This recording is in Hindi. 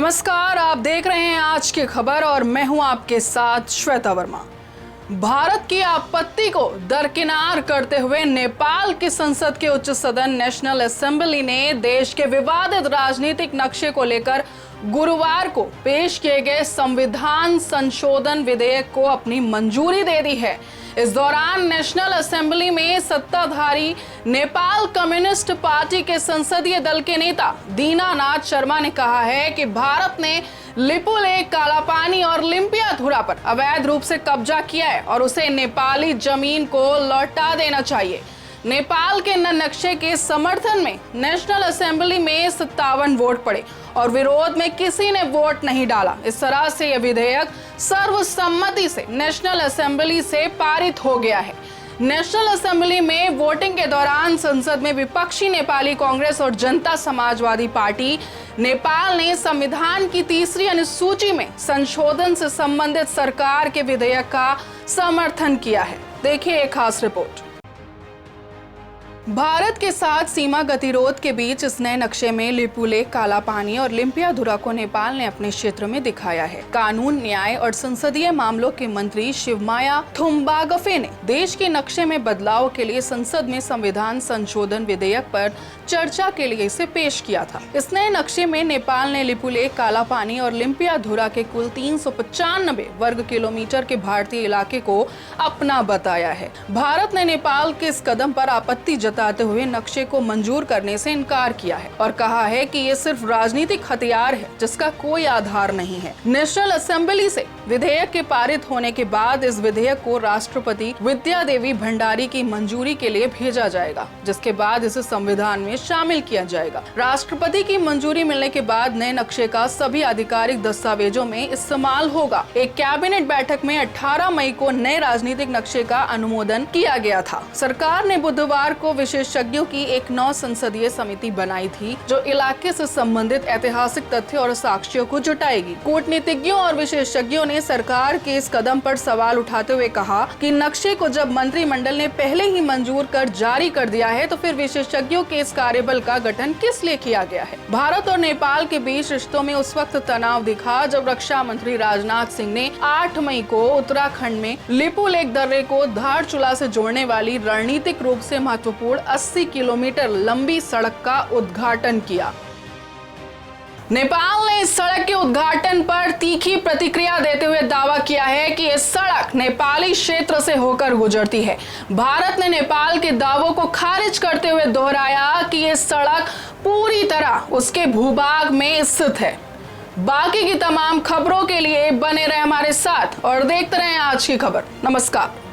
नमस्कार, आप देख रहे हैं आज की खबर और मैं हूं आपके साथ श्वेता वर्मा। भारत की आपत्ति को दरकिनार करते हुए नेपाल की संसद के उच्च सदन नेशनल असेंबली ने देश के विवादित राजनीतिक नक्शे को लेकर गुरुवार को पेश किए गए संविधान संशोधन विधेयक को अपनी मंजूरी दे दी है। इस दौरान नेशनल असेंबली में सत्ताधारी नेपाल कम्युनिस्ट पार्टी के संसदीय दल के नेता दीनानाथ शर्मा ने कहा है कि भारत ने लिपुलेख, कालापानी और लिम्पियाधुरा पर अवैध रूप से कब्जा किया है और उसे नेपाली जमीन को लौटा देना चाहिए। नेपाल के नए नक्शे के समर्थन में नेशनल असेंबली में 57 वोट पड़े और विरोध में किसी ने वोट नहीं डाला। इस तरह से यह विधेयक सर्वसम्मति से नेशनल असेंबली से पारित हो गया है। नेशनल असेंबली में वोटिंग के दौरान संसद में विपक्षी नेपाली कांग्रेस और जनता समाजवादी पार्टी नेपाल ने संविधान की तीसरी अनुसूची में संशोधन से संबंधित सरकार के विधेयक का समर्थन किया है। देखिए एक खास रिपोर्ट। भारत के साथ सीमा गतिरोध के बीच इस नए नक्शे में लिपुलेख, कालापानी और लिम्पियाधुरा को नेपाल ने अपने क्षेत्र में दिखाया है। कानून, न्याय और संसदीय मामलों के मंत्री शिवमाया थुम्बागफे ने देश के नक्शे में बदलाव के लिए संसद में संविधान संशोधन विधेयक पर चर्चा के लिए इसे पेश किया था। इस नए नक्शे में नेपाल ने लिपुलेख, कालापानी और लिम्पियाधुरा के कुल 395 वर्ग किलोमीटर के भारतीय इलाके को अपना बताया है। भारत ने नेपाल के इस कदम पर आपत्ति जताते हुए नक्शे को मंजूर करने से इनकार किया है और कहा है कि ये सिर्फ राजनीतिक हथियार है जिसका कोई आधार नहीं है। नेशनल असेंबली से विधेयक के पारित होने के बाद इस विधेयक को राष्ट्रपति विद्यादेवी भंडारी की मंजूरी के लिए भेजा जाएगा, जिसके बाद इसे संविधान में शामिल किया जाएगा। राष्ट्रपति की मंजूरी मिलने के बाद नए नक्शे का सभी आधिकारिक दस्तावेजों में इस्तेमाल होगा। एक कैबिनेट बैठक में 18 मई को नए राजनीतिक नक्शे का अनुमोदन किया गया था। सरकार ने बुधवार को विशेषज्ञों की एक 9 संसदीय समिति बनाई थी जो इलाके से संबंधित ऐतिहासिक तथ्य और साक्ष्यों को जुटाएगी। कूटनीतिज्ञों और विशेषज्ञों ने सरकार के इस कदम पर सवाल उठाते हुए कहा कि नक्शे को जब मंत्रिमंडल ने पहले ही मंजूर कर जारी कर दिया है तो फिर विशेषज्ञों के इस कार्यबल का गठन किस लिए किया गया है। भारत और नेपाल के बीच रिश्तों में उस वक्त तनाव दिखा जब रक्षा मंत्री राजनाथ सिंह ने 8 मई को उत्तराखंड में लिपुलेख दर्रे को धारचूला से जोड़ने वाली रणनीतिक रूप से महत्वपूर्ण 80 किलोमीटर लंबी सड़क का उद्घाटन किया। नेपाल ने इस सड़क के उद्घाटन पर तीखी प्रतिक्रिया देते हुए दावा किया है कि यह सड़क नेपाली क्षेत्र से होकर गुजरती है। भारत ने नेपाल के दावों को खारिज करते हुए दोहराया कि यह सड़क पूरी तरह उसके भूभाग में स्थित है। बाकी की तमाम खबरों के लिए बने रहे हमारे साथ और देखते रहें आज की खबर। नमस्कार।